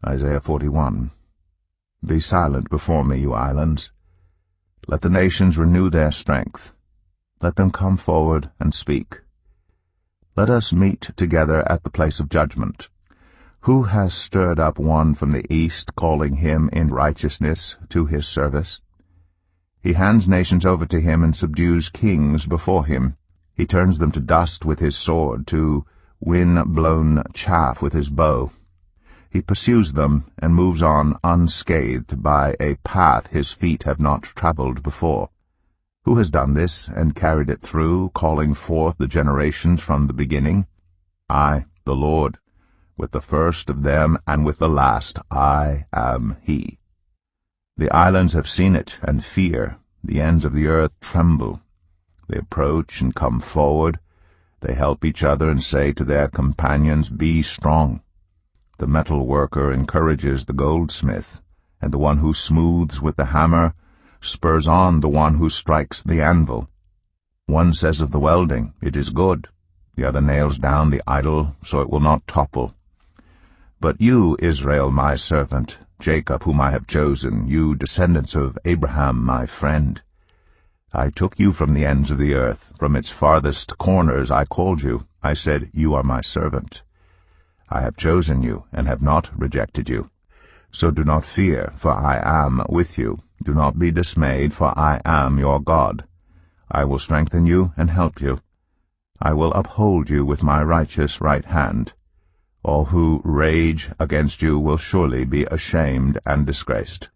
Isaiah 41. Be silent before me, you islands. Let the nations renew their strength. Let them come forward and speak. Let us meet together at the place of judgment. Who has stirred up one from the east, calling him in righteousness to his service? He hands nations over to him and subdues kings before him. He turns them to dust with his sword, to wind-blown chaff with his bow. He pursues them and moves on unscathed by a path his feet have not traveled before. Who has done this and carried it through, calling forth the generations from the beginning? I, the Lord, with the first of them and with the last, I am he. The islands have seen it and fear. The ends of the earth tremble. They approach and come forward. They help each other and say to their companions, Be strong. The metal worker encourages the goldsmith, and the one who smooths with the hammer spurs on the one who strikes the anvil. One says of the welding, It is good. The other nails down the idol, so it will not topple. But you, Israel, my servant, Jacob, whom I have chosen, you descendants of Abraham, my friend, I took you from the ends of the earth. From its farthest corners I called you. I said, You are my servant. I have chosen you, and have not rejected you. So do not fear, for I am with you. Do not be dismayed, for I am your God. I will strengthen you and help you. I will uphold you with my righteous right hand. All who rage against you will surely be ashamed and disgraced.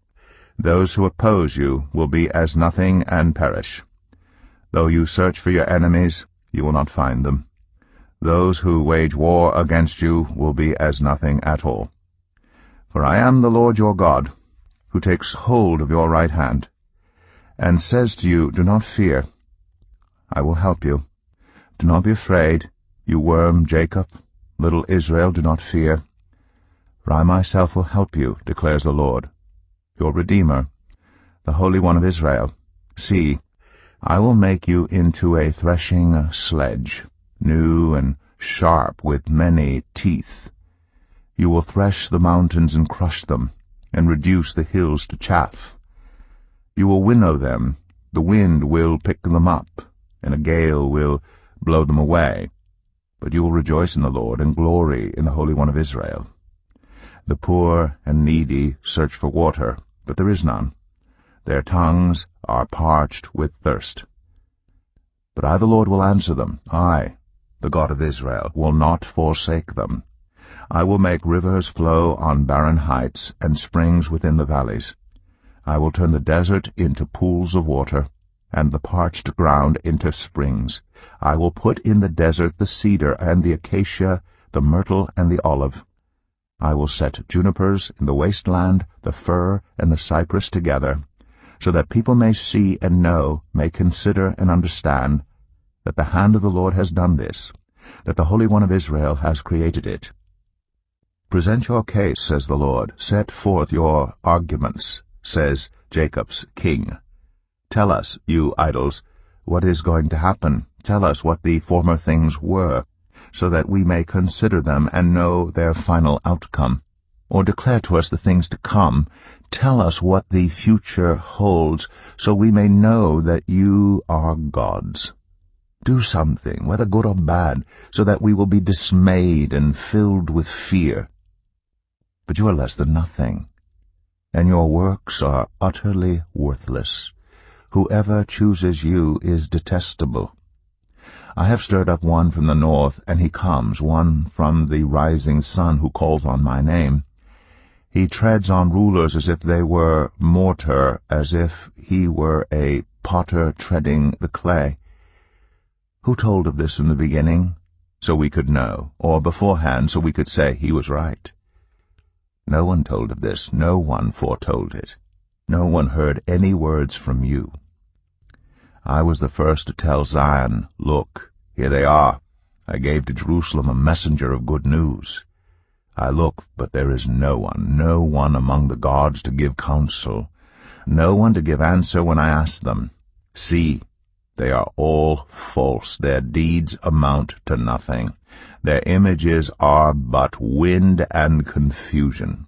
Those who oppose you will be as nothing and perish. Though you search for your enemies, you will not find them. Those who wage war against you will be as nothing at all. For I am the Lord your God, who takes hold of your right hand, and says to you, Do not fear. I will help you. Do not be afraid, you worm Jacob. Little Israel, do not fear. For I myself will help you, declares the Lord, your Redeemer, the Holy One of Israel. See, I will make you into a threshing sledge, new and sharp with many teeth. You will thresh the mountains and crush them, and reduce the hills to chaff. You will winnow them, the wind will pick them up, and a gale will blow them away. But you will rejoice in the Lord and glory in the Holy One of Israel. The poor and needy search for water, but there is none. Their tongues are parched with thirst. But I, the Lord, will answer them. I, the God of Israel, will not forsake them. I will make rivers flow on barren heights and springs within the valleys. I will turn the desert into pools of water, and the parched ground into springs. I will put in the desert the cedar and the acacia, the myrtle and the olive. I will set junipers in the wasteland, the fir and the cypress together, so that people may see and know, may consider and understand, that the hand of the Lord has done this, that the Holy One of Israel has created it. Present your case, says the Lord. Set forth your arguments, says Jacob's King. Tell us, you idols, what is going to happen. Tell us what the former things were, so that we may consider them and know their final outcome. Or declare to us the things to come. Tell us what the future holds, so we may know that you are gods. Do something, whether good or bad, so that we will be dismayed and filled with fear. But you are less than nothing, and your works are utterly worthless. Whoever chooses you is detestable. I have stirred up one from the north, and he comes, one from the rising sun who calls on my name. He treads on rulers as if they were mortar, as if he were a potter treading the clay. Who told of this from the beginning, so we could know, or beforehand, so we could say he was right? No one told of this, no one foretold it. No one heard any words from you. I was the first to tell Zion, Look, here they are. I gave to Jerusalem a messenger of good news. I look, but there is no one among the gods to give counsel, no one to give answer when I ask them. See, they are all false. Their deeds amount to nothing. Their images are but wind and confusion.